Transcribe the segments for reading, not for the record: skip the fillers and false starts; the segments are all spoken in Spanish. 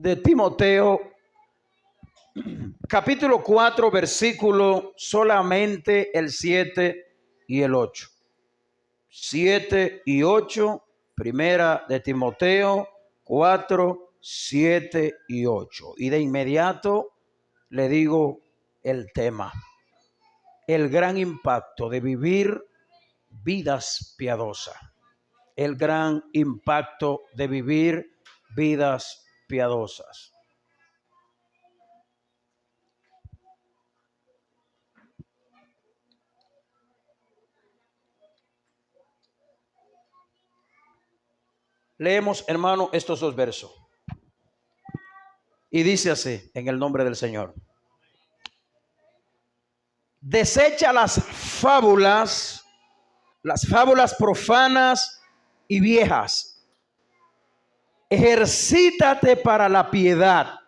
de Timoteo, capítulo 4, versículo solamente el 7 y el 8. 7 y 8, primera de Timoteo 4, 7 y 8. Y de inmediato le digo el tema: el gran impacto de vivir vidas piadosas. El gran impacto de vivir vidas piadosas. Leemos, hermano, estos dos versos. Y dice así, en el nombre del Señor: desecha las fábulas profanas y viejas. Ejercítate para la piedad,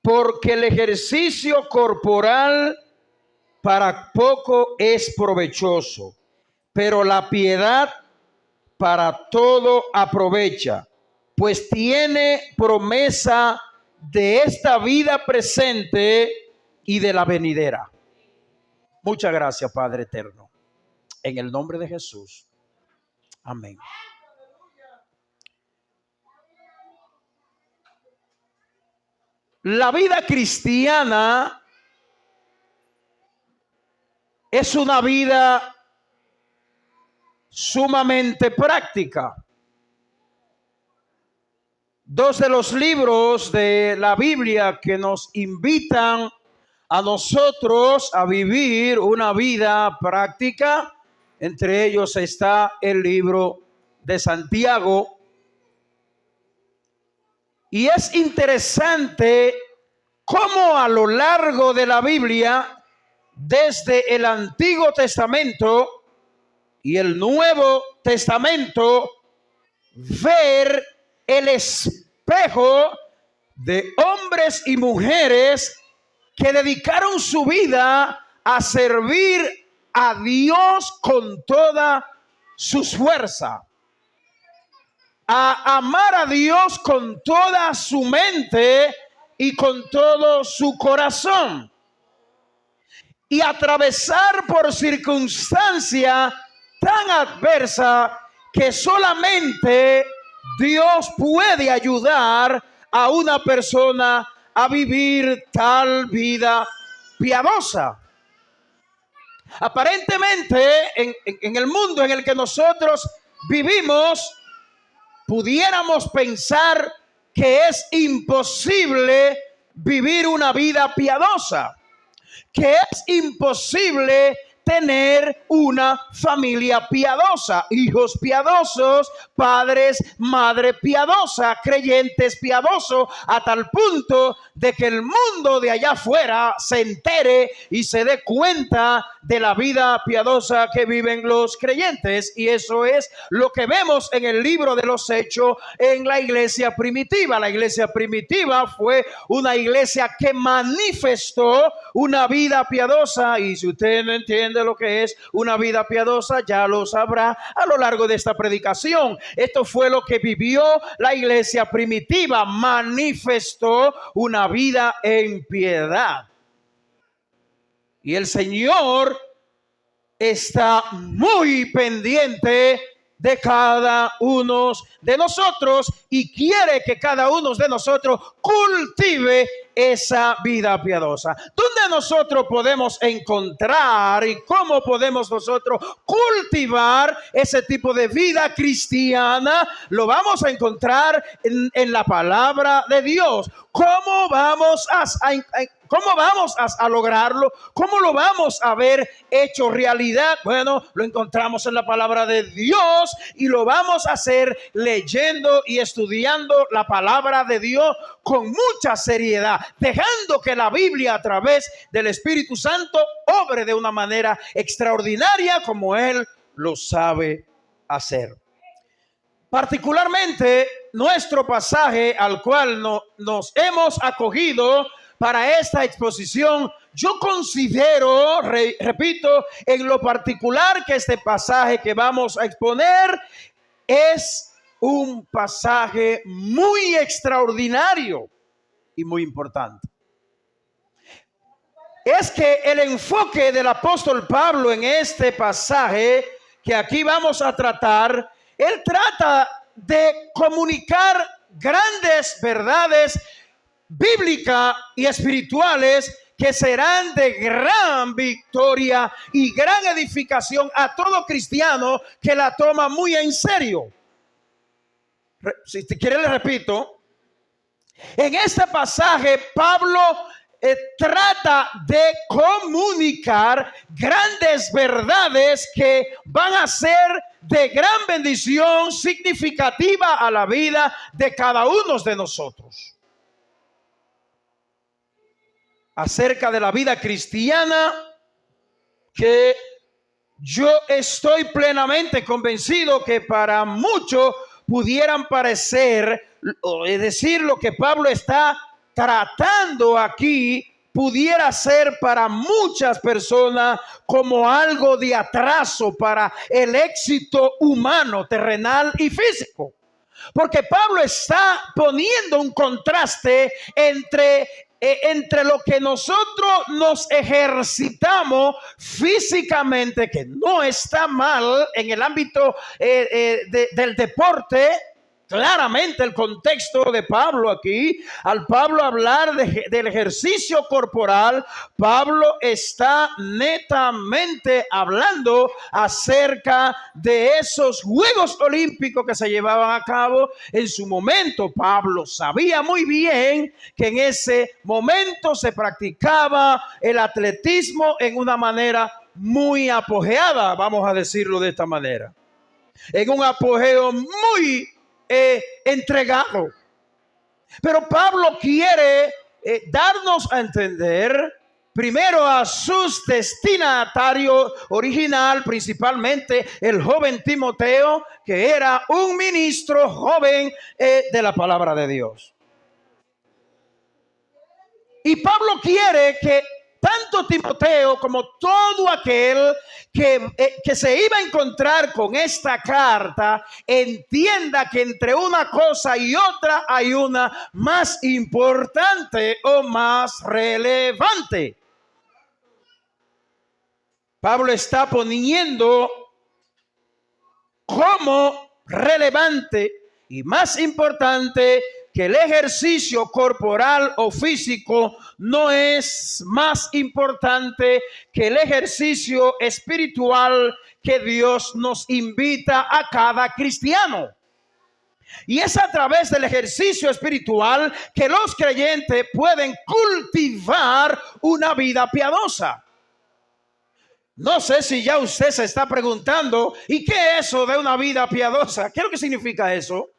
porque el ejercicio corporal para poco es provechoso, pero la piedad para todo aprovecha, pues tiene promesa de esta vida presente y de la venidera. Muchas gracias, Padre eterno. En el nombre de Jesús. Amén. La vida cristiana es una vida sumamente práctica. Dos de los libros de la Biblia que nos invitan a nosotros a vivir una vida práctica, entre ellos está el libro de Santiago. Y es interesante cómo a lo largo de la Biblia, desde el Antiguo Testamento y el Nuevo Testamento, ver el espejo de hombres y mujeres que dedicaron su vida a servir a Dios con toda su fuerza, a amar a Dios con toda su mente y con todo su corazón, y atravesar por circunstancia tan adversa que solamente Dios puede ayudar a una persona a vivir tal vida piadosa. Aparentemente, en el mundo en el que nosotros vivimos, pudiéramos pensar que es imposible vivir una vida piadosa, que es imposible tener una familia piadosa, hijos piadosos, padres, madre piadosa, creyentes piadosos, a tal punto de que el mundo de allá afuera se entere y se dé cuenta de la vida piadosa que viven los creyentes. Y eso es lo que vemos en el libro de los Hechos en la iglesia primitiva. La iglesia primitiva fue una iglesia que manifestó una vida piadosa, y si usted no entiende lo que es una vida piadosa, ya lo sabrá a lo largo de esta predicación. Esto fue lo que vivió la iglesia primitiva: manifestó una vida en piedad. Y el Señor está muy pendiente de cada uno de nosotros y quiere que cada uno de nosotros cultive esa vida piadosa. ¿Dónde nosotros podemos encontrar y cómo podemos nosotros cultivar ese tipo de vida cristiana? Lo vamos a encontrar en la palabra de Dios. ¿Cómo vamos a lograrlo? ¿Cómo lo vamos a ver hecho realidad? Bueno, lo encontramos en la palabra de Dios y lo vamos a hacer leyendo y estudiando la palabra de Dios con mucha seriedad, dejando que la Biblia a través del Espíritu Santo obre de una manera extraordinaria como Él lo sabe hacer. Particularmente nuestro pasaje al cual nos hemos acogido para esta exposición, yo considero, repito, en lo particular, que este pasaje que vamos a exponer es un pasaje muy extraordinario y muy importante. Es que el enfoque del apóstol Pablo en este pasaje que aquí vamos a tratar, él trata de comunicar grandes verdades bíblicas y espirituales que serán de gran victoria y gran edificación a todo cristiano que la toma muy en serio. Si te quiere, le repito, en este pasaje Pablo trata de comunicar grandes verdades que van a ser de gran bendición significativa a la vida de cada uno de nosotros. Acerca de la vida cristiana, que yo estoy plenamente convencido que para muchos pudieran parecer, es decir, lo que Pablo está tratando aquí, pudiera ser para muchas personas como algo de atraso para el éxito humano, terrenal y físico. Porque Pablo está poniendo un contraste entre lo que nosotros nos ejercitamos físicamente, que no está mal en el ámbito del deporte. Claramente el contexto de Pablo aquí, al Pablo hablar del ejercicio corporal, Pablo está netamente hablando acerca de esos Juegos Olímpicos que se llevaban a cabo en su momento. Pablo sabía muy bien que en ese momento se practicaba el atletismo en una manera muy apogeada, vamos a decirlo de esta manera, en un apogeo muy entregado. Pero Pablo quiere darnos a entender primero a sus destinatarios original, principalmente el joven Timoteo, que era un ministro joven de la palabra de Dios. Y Pablo quiere que tanto Timoteo como todo aquel que se iba a encontrar con esta carta entienda que entre una cosa y otra hay una más importante o más relevante. Pablo está poniendo como relevante y más importante que el ejercicio corporal o físico no es más importante que el ejercicio espiritual que Dios nos invita a cada cristiano. Y es a través del ejercicio espiritual que los creyentes pueden cultivar una vida piadosa. No sé si ya usted se está preguntando, ¿y qué es eso de una vida piadosa? ¿Qué es lo que significa eso?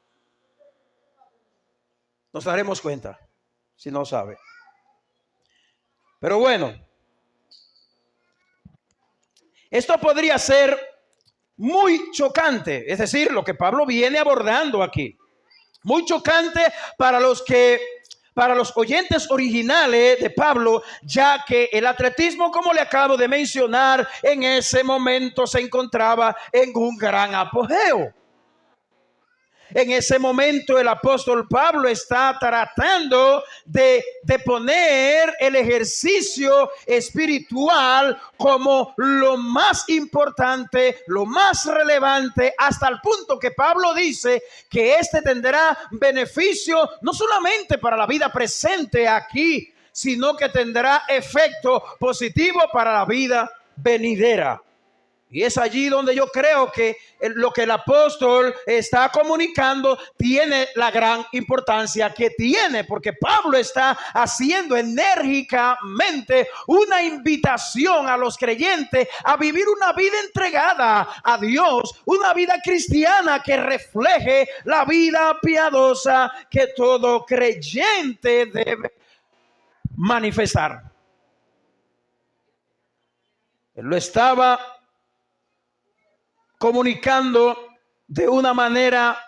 Nos daremos cuenta si no sabe. Pero bueno, esto podría ser muy chocante, es decir, lo que Pablo viene abordando aquí. Muy chocante para los oyentes originales de Pablo, ya que el atletismo, como le acabo de mencionar, en ese momento se encontraba en un gran apogeo. En ese momento el apóstol Pablo está tratando de poner el ejercicio espiritual como lo más importante, lo más relevante, hasta el punto que Pablo dice que este tendrá beneficio no solamente para la vida presente aquí, sino que tendrá efecto positivo para la vida venidera. Y es allí donde yo creo que lo que el apóstol está comunicando tiene la gran importancia que tiene, porque Pablo está haciendo enérgicamente una invitación a los creyentes a vivir una vida entregada a Dios, una vida cristiana que refleje la vida piadosa que todo creyente debe manifestar. Él lo estaba comunicando de una manera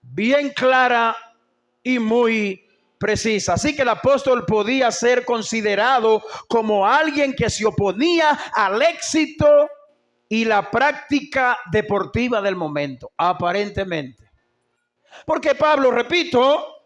bien clara y muy precisa. Así que el apóstol podía ser considerado como alguien que se oponía al éxito y la práctica deportiva del momento, aparentemente. Porque Pablo, repito,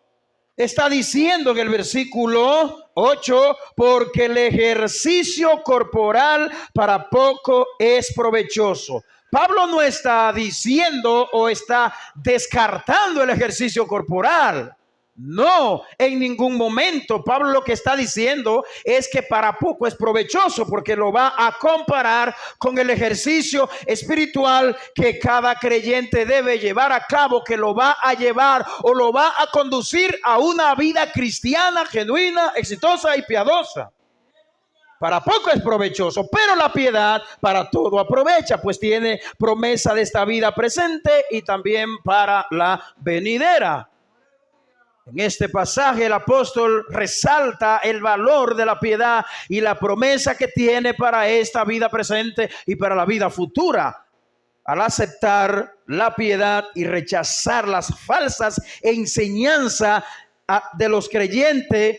está diciendo en el versículo 8, porque el ejercicio corporal para poco es provechoso. Pablo no está diciendo o está descartando el ejercicio corporal. No, en ningún momento. Pablo lo que está diciendo es que para poco es provechoso, porque lo va a comparar con el ejercicio espiritual que cada creyente debe llevar a cabo, que lo va a llevar o lo va a conducir a una vida cristiana, genuina, exitosa y piadosa. Para poco es provechoso, pero la piedad para todo aprovecha, pues tiene promesa de esta vida presente y también para la venidera. En este pasaje el apóstol resalta el valor de la piedad y la promesa que tiene para esta vida presente y para la vida futura. Al aceptar la piedad y rechazar las falsas enseñanzas de los creyentes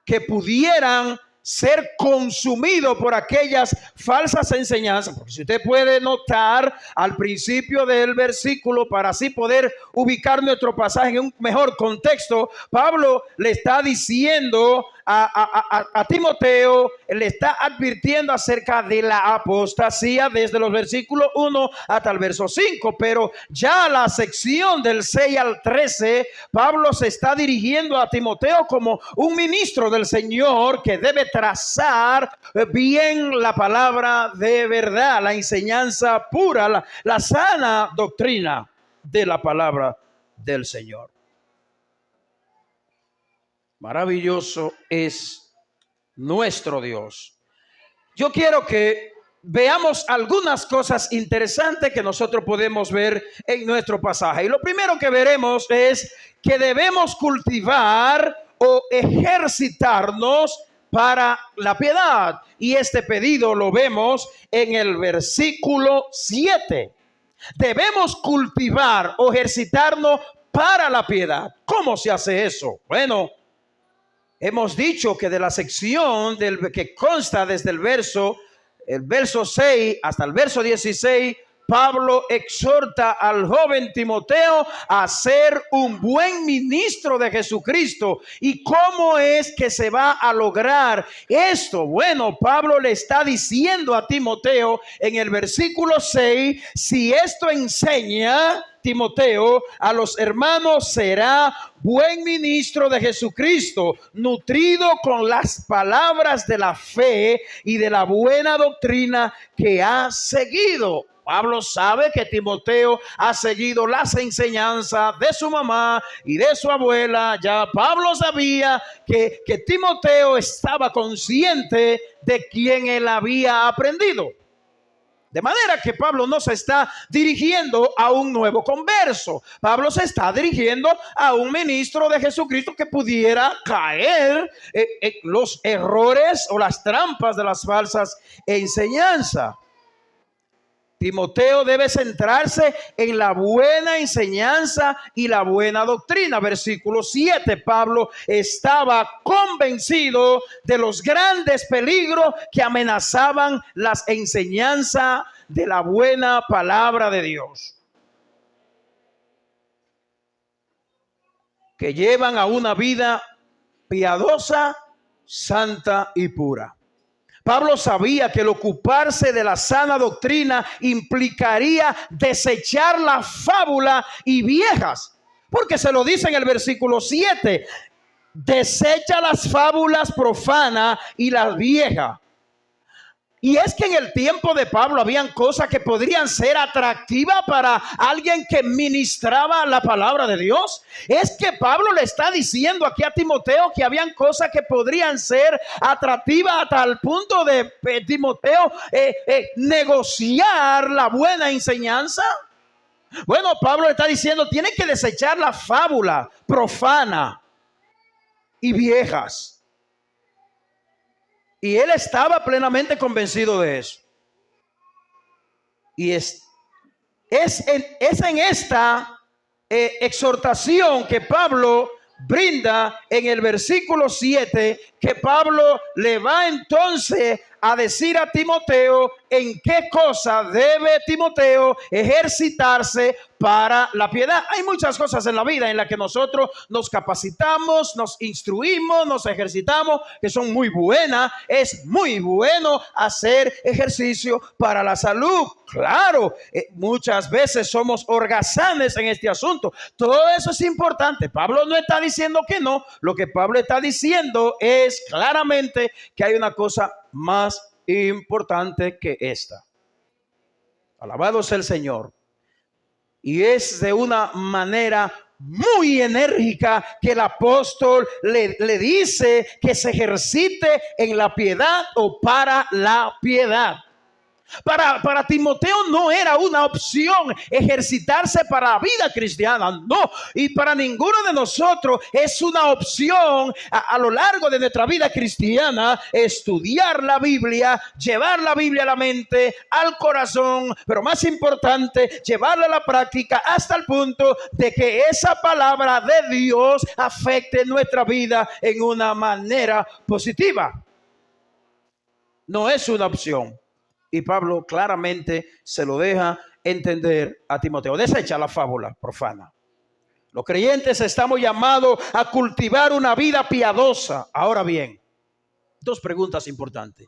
que pudieran ser consumido por aquellas falsas enseñanzas. Porque si usted puede notar al principio del versículo, para así poder ubicar nuestro pasaje en un mejor contexto, Pablo le está diciendo a Timoteo, le está advirtiendo acerca de la apostasía desde los versículos 1 hasta el verso 5, pero ya la sección del 6 al 13, Pablo se está dirigiendo a Timoteo como un ministro del Señor que debe trazar bien la palabra de verdad, la enseñanza pura, la sana doctrina de la palabra del Señor. Maravilloso es nuestro Dios. Yo quiero que veamos algunas cosas interesantes que nosotros podemos ver en nuestro pasaje. Y lo primero que veremos es que debemos cultivar o ejercitarnos para la piedad. Y este pedido lo vemos en el versículo 7. Debemos cultivar o ejercitarnos para la piedad. ¿Cómo se hace eso? Bueno, hemos dicho que de la sección que consta desde el verso 6 hasta el verso 16, Pablo exhorta al joven Timoteo a ser un buen ministro de Jesucristo. ¿Y cómo es que se va a lograr esto? Bueno, Pablo le está diciendo a Timoteo en el versículo 6, si esto enseña, Timoteo, a los hermanos, será buen ministro de Jesucristo, nutrido con las palabras de la fe y de la buena doctrina que ha seguido. Pablo sabe que Timoteo ha seguido las enseñanzas de su mamá y de su abuela. Ya Pablo sabía que Timoteo estaba consciente de quién él había aprendido. De manera que Pablo no se está dirigiendo a un nuevo converso. Pablo se está dirigiendo a un ministro de Jesucristo que pudiera caer en los errores o las trampas de las falsas enseñanzas. Timoteo debe centrarse en la buena enseñanza y la buena doctrina. Versículo 7, Pablo estaba convencido de los grandes peligros que amenazaban las enseñanzas de la buena palabra de Dios, que llevan a una vida piadosa, santa y pura. Pablo sabía que el ocuparse de la sana doctrina implicaría desechar la fábula y viejas, porque se lo dice en el versículo 7, desecha las fábulas profanas y las viejas. Y es que en el tiempo de Pablo habían cosas que podrían ser atractivas para alguien que ministraba la palabra de Dios. Es que Pablo le está diciendo aquí a Timoteo que habían cosas que podrían ser atractivas hasta el punto de Timoteo negociar la buena enseñanza. Bueno, Pablo le está diciendo, tiene que desechar la fábula profana y viejas. Y él estaba plenamente convencido de eso. Y es en esta exhortación que Pablo brinda en el versículo 7, que Pablo le va entonces a decir a Timoteo en qué cosa debe Timoteo ejercitarse para la piedad. Hay muchas cosas en la vida en las que nosotros nos capacitamos, nos instruimos, nos ejercitamos, que son muy buenas. Es muy bueno hacer ejercicio para la salud. Claro, muchas veces somos holgazanes en este asunto. Todo eso es importante. Pablo no está diciendo que no. Lo que Pablo está diciendo es claramente que hay una cosa más importante que esta. Alabado sea el Señor. Y es de una manera muy enérgica que el apóstol le dice que se ejercite en la piedad o para la piedad. Para Timoteo no era una opción ejercitarse para la vida cristiana, no. Y para ninguno de nosotros es una opción a lo largo de nuestra vida cristiana estudiar la Biblia, llevar la Biblia a la mente, al corazón, pero más importante, llevarla a la práctica hasta el punto de que esa palabra de Dios afecte nuestra vida en una manera positiva. No es una opción. Y Pablo claramente se lo deja entender a Timoteo. Desecha la fábula profana. Los creyentes estamos llamados a cultivar una vida piadosa. Ahora bien, dos preguntas importantes.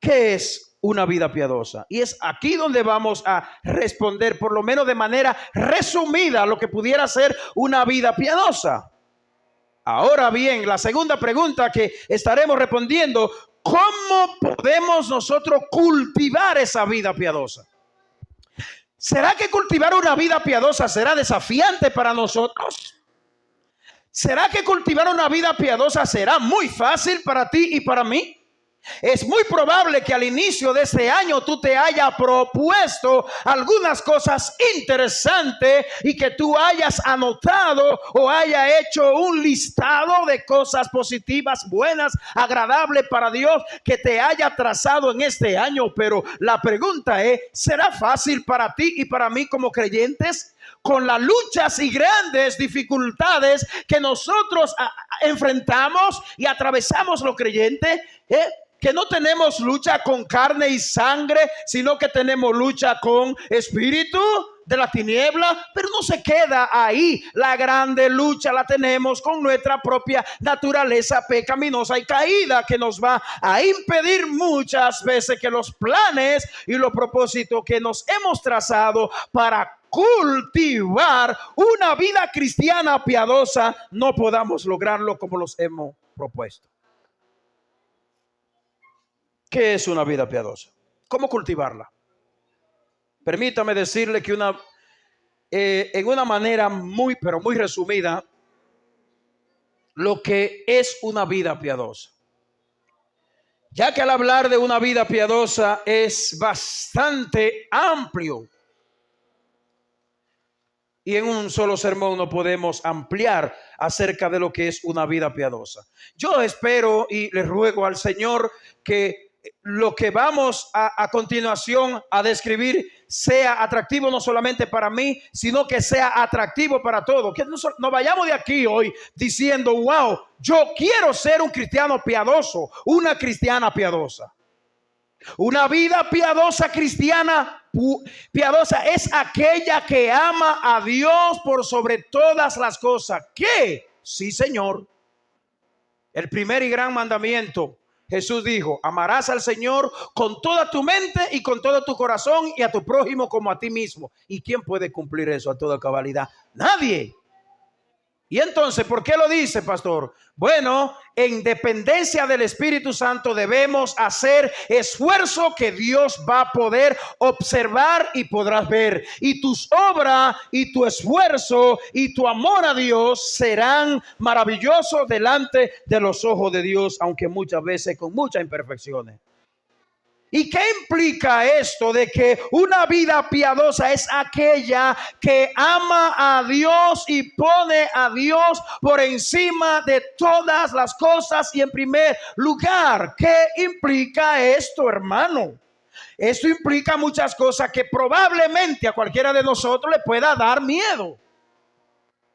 ¿Qué es una vida piadosa? Y es aquí donde vamos a responder, por lo menos de manera resumida, lo que pudiera ser una vida piadosa. Ahora bien, la segunda pregunta que estaremos respondiendo: ¿cómo podemos nosotros cultivar esa vida piadosa? ¿Será que cultivar una vida piadosa será desafiante para nosotros? ¿Será que cultivar una vida piadosa será muy fácil para ti y para mí? Es muy probable que al inicio de este año tú te hayas propuesto algunas cosas interesantes y que tú hayas anotado o hayas hecho un listado de cosas positivas, buenas, agradables para Dios que te haya trazado en este año. Pero la pregunta es, ¿será fácil para ti y para mí como creyentes? Con las luchas y grandes dificultades que nosotros enfrentamos y atravesamos los creyentes, que no tenemos lucha con carne y sangre, sino que tenemos lucha con espíritu de la tiniebla. Pero no se queda ahí. La grande lucha la tenemos con nuestra propia naturaleza pecaminosa y caída, que nos va a impedir muchas veces que los planes y los propósitos que nos hemos trazado para cultivar una vida cristiana piadosa no podamos lograrlo como los hemos propuesto. ¿Qué es una vida piadosa? ¿Cómo cultivarla? Permítame decirle que en una manera muy, pero muy resumida, lo que es una vida piadosa. Ya que al hablar de una vida piadosa es bastante amplio. Y en un solo sermón no podemos ampliar acerca de lo que es una vida piadosa. Yo espero y le ruego al Señor que lo que vamos a continuación a describir sea atractivo no solamente para mí, sino que sea atractivo para todos. Que no vayamos de aquí hoy diciendo: wow, yo quiero ser un cristiano piadoso, una cristiana piadosa. Una vida piadosa cristiana piadosa es aquella que ama a Dios por sobre todas las cosas. ¿Qué? Sí, Señor. El primer y gran mandamiento, Jesús dijo: amarás al Señor con toda tu mente y con todo tu corazón, y a tu prójimo como a ti mismo. ¿Y quién puede cumplir eso a toda cabalidad? Nadie. Y entonces, ¿por qué lo dice, pastor? Bueno, en dependencia del Espíritu Santo debemos hacer esfuerzo que Dios va a poder observar y podrás ver. Y tus obras y tu esfuerzo y tu amor a Dios serán maravillosos delante de los ojos de Dios, aunque muchas veces con muchas imperfecciones. ¿Y qué implica esto de que una vida piadosa es aquella que ama a Dios y pone a Dios por encima de todas las cosas y en primer lugar? ¿Qué implica esto, hermano? Esto implica muchas cosas que probablemente a cualquiera de nosotros le pueda dar miedo.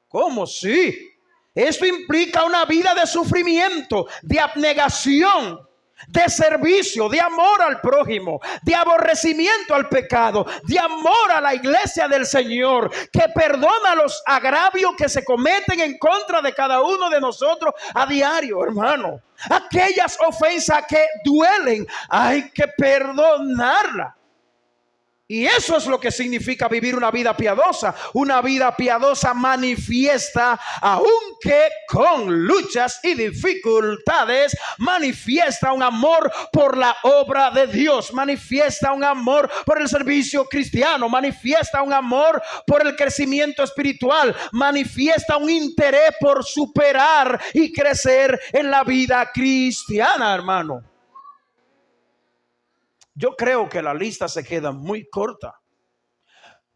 ¿Cómo? Sí. Esto implica una vida de sufrimiento, de abnegación. de servicio, de amor al prójimo, de aborrecimiento al pecado, de amor a la iglesia del Señor, que perdona los agravios que se cometen en contra de cada uno de nosotros a diario, hermano. Aquellas ofensas que duelen, hay que perdonarlas. Y eso es lo que significa vivir una vida piadosa. Una vida piadosa manifiesta, aunque con luchas y dificultades, manifiesta un amor por la obra de Dios, manifiesta un amor por el servicio cristiano, manifiesta un amor por el crecimiento espiritual, manifiesta un interés por superar y crecer en la vida cristiana, hermano. Yo creo que la lista se queda muy corta.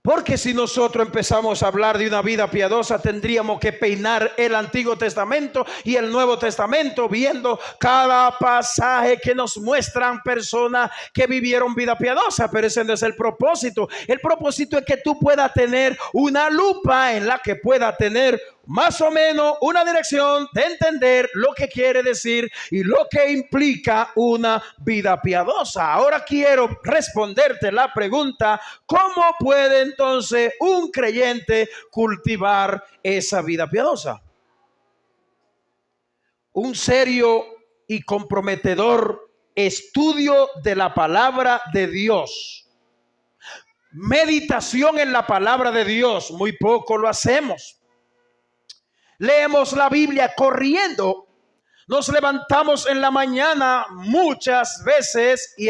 Porque si nosotros empezamos a hablar de una vida piadosa, tendríamos que peinar el Antiguo Testamento y el Nuevo Testamento, viendo cada pasaje que nos muestran personas que vivieron vida piadosa. Pero ese no es el propósito. El propósito es que tú puedas tener una lupa en la que pueda tener más o menos una dirección de entender lo que quiere decir y lo que implica una vida piadosa. Ahora quiero responderte la pregunta: ¿cómo puede entonces un creyente cultivar esa vida piadosa? Un serio y comprometedor estudio de la palabra de Dios. Meditación en la palabra de Dios. Muy poco lo hacemos. Leemos la Biblia corriendo. Nos levantamos en la mañana muchas veces y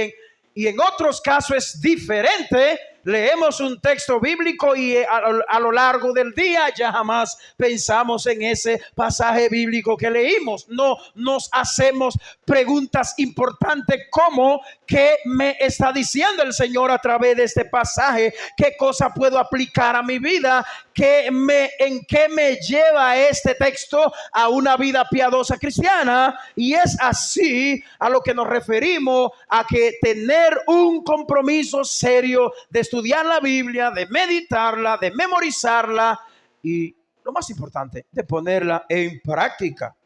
en otros casos es diferente. Leemos un texto bíblico y a lo largo del día ya jamás pensamos en ese pasaje bíblico que leímos. No nos hacemos preguntas importantes como: ¿qué me está diciendo el Señor a través de este pasaje? ¿Qué cosa puedo aplicar a mi vida? ¿En qué me lleva este texto a una vida piadosa cristiana? Y es así a lo que nos referimos, a que tener un compromiso serio de estudiar la Biblia, de meditarla, de memorizarla y, lo más importante, de ponerla en práctica.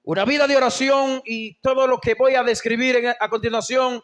Una vida de oración y todo lo que voy a describir a continuación,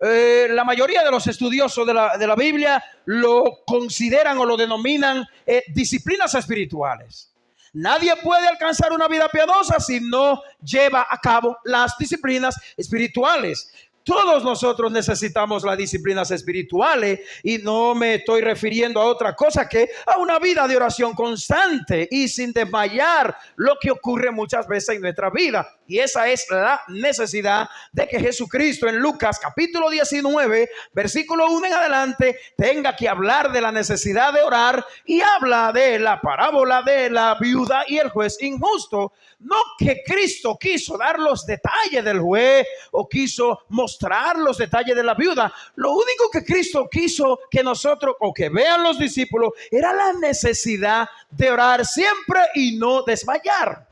la mayoría de los estudiosos de la Biblia lo consideran o lo denominan disciplinas espirituales. Nadie puede alcanzar una vida piadosa si no lleva a cabo las disciplinas espirituales. Todos nosotros necesitamos las disciplinas espirituales y no me estoy refiriendo a otra cosa que a una vida de oración constante y sin desmayar, lo que ocurre muchas veces en nuestra vida. Y esa es la necesidad de que Jesucristo en Lucas capítulo 19, versículo 1 en adelante, tenga que hablar de la necesidad de orar y habla de la parábola de la viuda y el juez injusto. No que Cristo quiso dar los detalles del juez o quiso mostrar los detalles de la viuda. Lo único que Cristo quiso que nosotros o que vean los discípulos era la necesidad de orar siempre y no desmayar.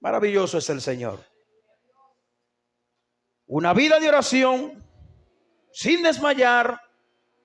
Maravilloso es el Señor. Una vida de oración sin desmayar,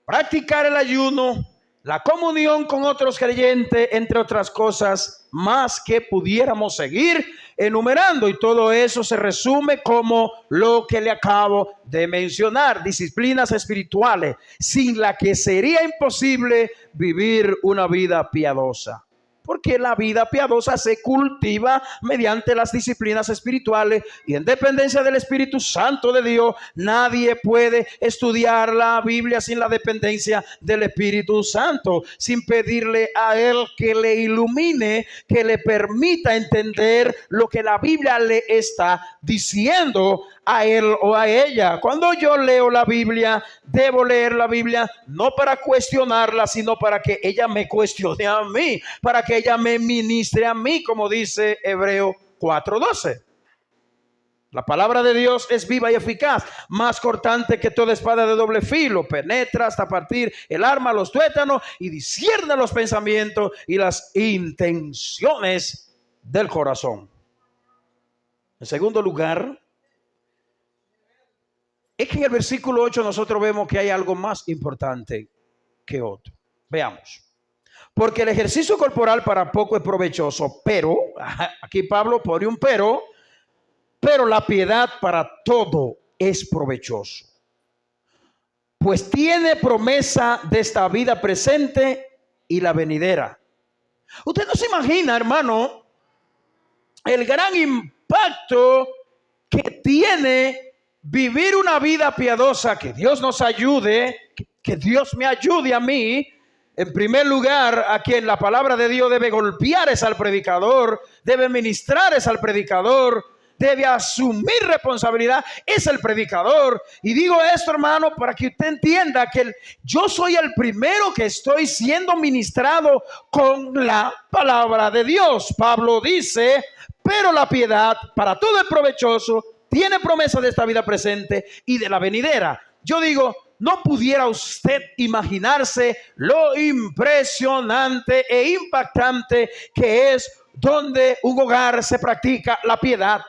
practicar el ayuno, la comunión con otros creyentes, entre otras cosas más que pudiéramos seguir enumerando, y todo eso se resume como lo que le acabo de mencionar: disciplinas espirituales sin la que sería imposible vivir una vida piadosa. Porque la vida piadosa se cultiva mediante las disciplinas espirituales y en dependencia del Espíritu Santo de Dios. Nadie puede estudiar la Biblia sin la dependencia del Espíritu Santo, sin pedirle a Él que le ilumine, que le permita entender lo que la Biblia le está diciendo a él o a ella. Cuando yo leo la Biblia, debo leer la Biblia no para cuestionarla, sino para que ella me cuestione a mí, para que ella me ministre a mí, como dice Hebreos 4:12. La palabra de Dios es viva y eficaz, más cortante que toda espada de doble filo, penetra hasta partir el alma, los tuétanos, y discierne los pensamientos y las intenciones del corazón. En segundo lugar, es que en el versículo 8 nosotros vemos que hay algo más importante que otro. Veamos. Porque el ejercicio corporal para poco es provechoso, pero, aquí Pablo pone un pero la piedad para todo es provechoso. Pues tiene promesa de esta vida presente y la venidera. Usted no se imagina, hermano, el gran impacto que tiene vivir una vida piadosa. Que Dios nos ayude, que Dios me ayude a mí. En primer lugar, a quien la palabra de Dios debe golpear es al predicador, debe ministrar es al predicador, debe asumir responsabilidad es el predicador. Y digo esto, hermano, para que usted entienda que yo soy el primero que estoy siendo ministrado con la palabra de Dios. Pablo dice, pero la piedad para todo es provechoso, tiene promesa de esta vida presente y de la venidera. Yo digo, no pudiera usted imaginarse lo impresionante e impactante que es donde un hogar se practica la piedad.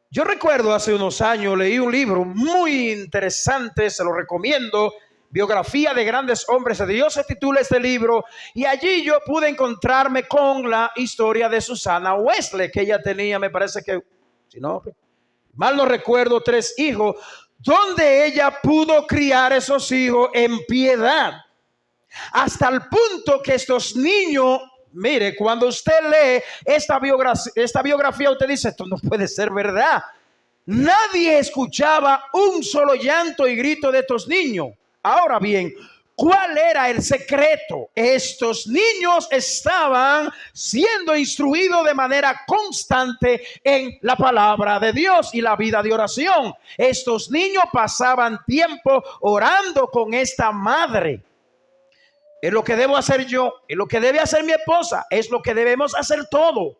Yo recuerdo hace unos años leí un libro muy interesante, se lo recomiendo, Biografía de Grandes Hombres de Dios se titula este libro, y allí yo pude encontrarme con la historia de Susana Wesley, que ella tenía, me parece que, si no mal no recuerdo, 3 hijos, donde ella pudo criar esos hijos en piedad, hasta el punto que estos niños, mire, cuando usted lee esta biografía, usted dice, esto no puede ser verdad. Nadie escuchaba un solo llanto y grito de estos niños. Ahora bien, ¿cuál era el secreto? Estos niños estaban siendo instruidos de manera constante en la palabra de Dios y la vida de oración. Estos niños pasaban tiempo orando con esta madre. Es lo que debo hacer yo, es lo que debe hacer mi esposa, es lo que debemos hacer todo.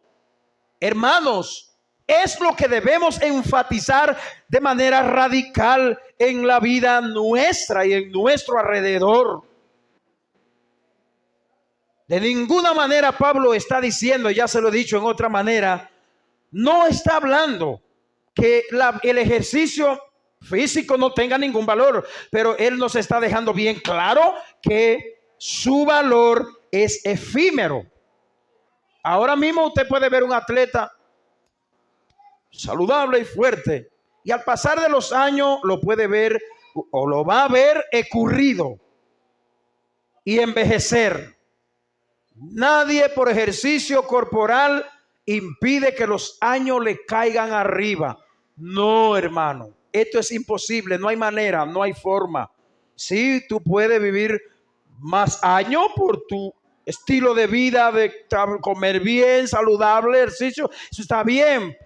Hermanos, es lo que debemos enfatizar de manera radical en la vida nuestra y en nuestro alrededor. De ninguna manera Pablo está diciendo, ya se lo he dicho en otra manera, no está hablando que el ejercicio físico no tenga ningún valor, pero él nos está dejando bien claro que su valor es efímero. Ahora mismo usted puede ver un atleta saludable y fuerte, y al pasar de los años lo puede ver o lo va a ver escurrido y envejecer. Nadie por ejercicio corporal impide que los años le caigan arriba. No, hermano, esto es imposible, no hay manera, no hay forma. Sí, tú puedes vivir más años por tu estilo de vida, de comer bien, saludable, ejercicio, eso está bien.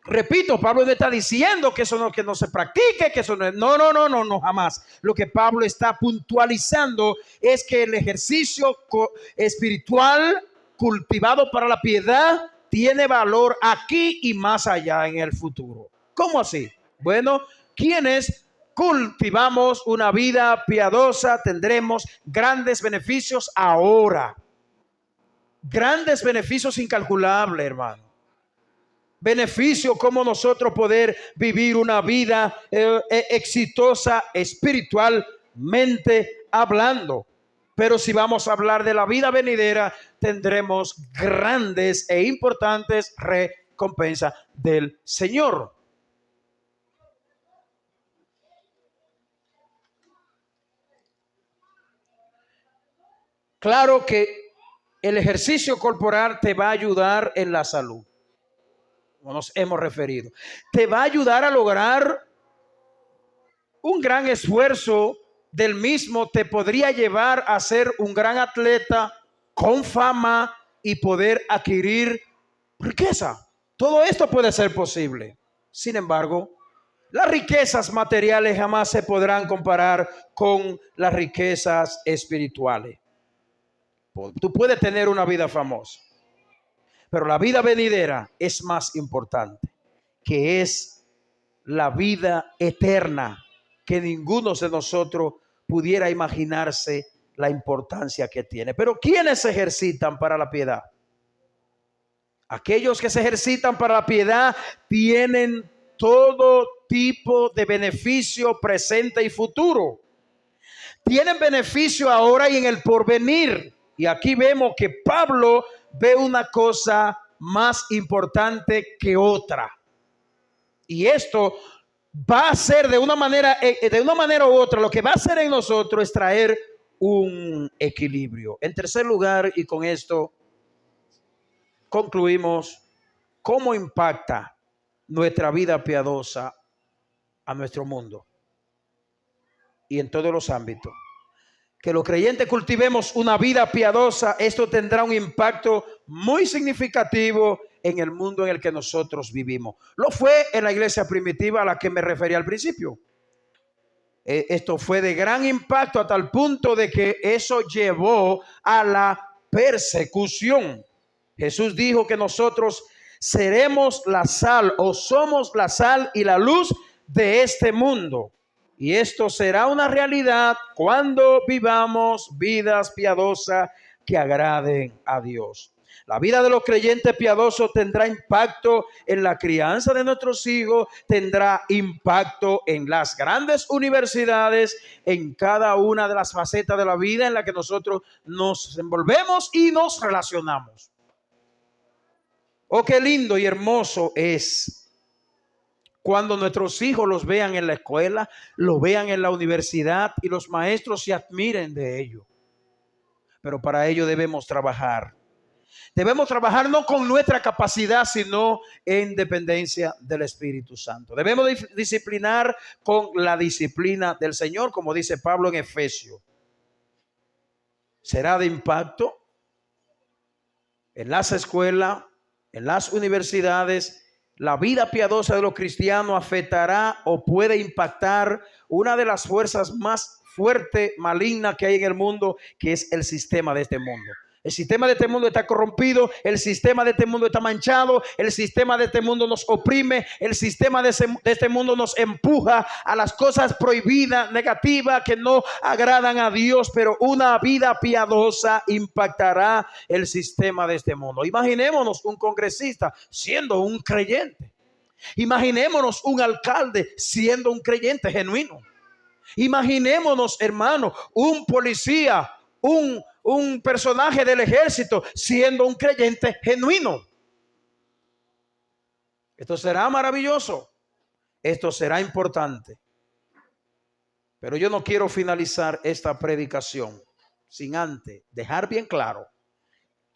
Repito, Pablo no está diciendo que eso no, que no se practique, que eso no, jamás. Lo que Pablo está puntualizando es que el ejercicio espiritual cultivado para la piedad tiene valor aquí y más allá en el futuro. ¿Cómo así? Bueno, quienes cultivamos una vida piadosa tendremos grandes beneficios ahora. Grandes beneficios incalculables, hermano. Beneficio como nosotros poder vivir una vida exitosa espiritualmente hablando. Pero si vamos a hablar de la vida venidera, tendremos grandes e importantes recompensas del Señor. Claro que el ejercicio corporal te va a ayudar en la salud. Nos hemos referido, te va a ayudar a lograr un gran esfuerzo del mismo, te podría llevar a ser un gran atleta con fama y poder adquirir riqueza. Todo esto puede ser posible. Sin embargo, las riquezas materiales jamás se podrán comparar con las riquezas espirituales. Tú puedes tener una vida famosa, pero la vida venidera es más importante, que es la vida eterna, que ninguno de nosotros pudiera imaginarse la importancia que tiene. Pero ¿quiénes se ejercitan para la piedad? Aquellos que se ejercitan para la piedad tienen todo tipo de beneficio presente y futuro. tienen beneficio ahora y en el porvenir. Y aquí vemos que Pablo ve una cosa más importante que otra. Y esto va a ser de una manera u otra, lo que va a hacer en nosotros es traer un equilibrio. En tercer lugar, y con esto concluimos, ¿cómo impacta nuestra vida piadosa a nuestro mundo y en todos los ámbitos? Que los creyentes cultivemos una vida piadosa, esto tendrá un impacto muy significativo en el mundo en el que nosotros vivimos. Lo fue en la iglesia primitiva a la que me refería al principio. Esto fue de gran impacto a tal punto de que eso llevó a la persecución. Jesús dijo que nosotros seremos la sal o somos la sal y la luz de este mundo. Y esto será una realidad cuando vivamos vidas piadosas que agraden a Dios. La vida de los creyentes piadosos tendrá impacto en la crianza de nuestros hijos, tendrá impacto en las grandes universidades, en cada una de las facetas de la vida en la que nosotros nos envolvemos y nos relacionamos. Oh, qué lindo y hermoso es cuando nuestros hijos los vean en la escuela, lo vean en la universidad y los maestros se admiren de ello. Pero para ello debemos trabajar. Debemos trabajar no con nuestra capacidad, sino en dependencia del Espíritu Santo. Debemos disciplinar con la disciplina del Señor, como dice Pablo en Efesios. Será de impacto en las escuelas, en las universidades. La vida piadosa de los cristianos afectará o puede impactar una de las fuerzas más fuertes, malignas que hay en el mundo, que es el sistema de este mundo. El sistema de este mundo está corrompido, el sistema de este mundo está manchado, el sistema de este mundo nos oprime, el sistema de este mundo nos empuja a las cosas prohibidas, negativas, que no agradan a Dios, pero una vida piadosa impactará el sistema de este mundo. Imaginémonos un congresista siendo un creyente. Imaginémonos un alcalde siendo un creyente genuino. Imaginémonos, hermano, un policía, un personaje del ejército siendo un creyente genuino. Esto será maravilloso. Esto será importante. Pero yo no quiero finalizar esta predicación sin antes dejar bien claro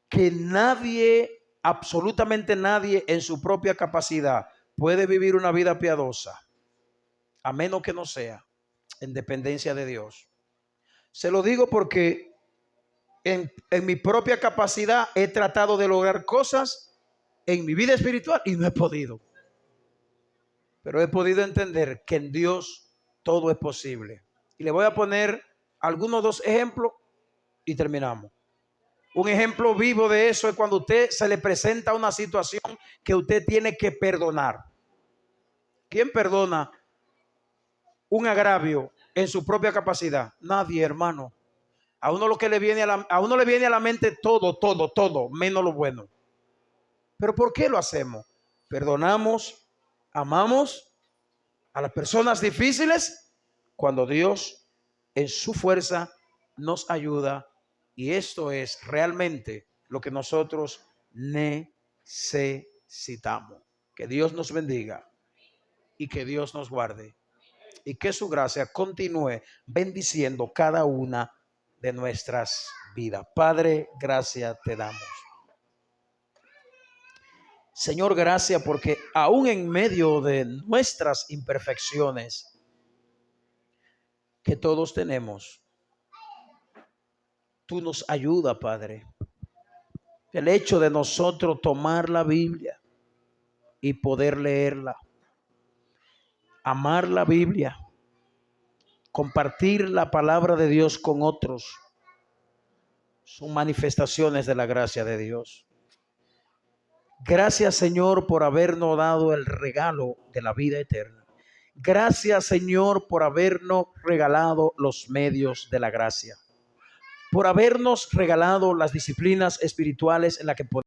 que nadie, absolutamente nadie en su propia capacidad puede vivir una vida piadosa a menos que no sea en dependencia de Dios. Se lo digo porque en mi propia capacidad he tratado de lograr cosas en mi vida espiritual y no he podido. Pero he podido entender que en Dios todo es posible. Y le voy a poner algunos dos ejemplos y terminamos. Un ejemplo vivo de eso es cuando a usted se le presenta una situación que usted tiene que perdonar. ¿Quién perdona un agravio en su propia capacidad? Nadie, hermano. A uno le viene a la mente todo, menos lo bueno. ¿Pero por qué lo hacemos? Perdonamos, amamos a las personas difíciles cuando Dios en su fuerza nos ayuda, y esto es realmente lo que nosotros necesitamos. Que Dios nos bendiga y que Dios nos guarde y que su gracia continúe bendiciendo cada una de nuestras vidas. Padre, gracias te damos. Señor, gracias porque aún en medio de nuestras imperfecciones que todos tenemos, tú nos ayudas, Padre. El hecho de nosotros tomar la Biblia y poder leerla, amar la Biblia, compartir la palabra de Dios con otros, son manifestaciones de la gracia de Dios. Gracias, Señor, por habernos dado el regalo de la vida eterna. Gracias, Señor, por habernos regalado los medios de la gracia, por habernos regalado las disciplinas espirituales en las que podemos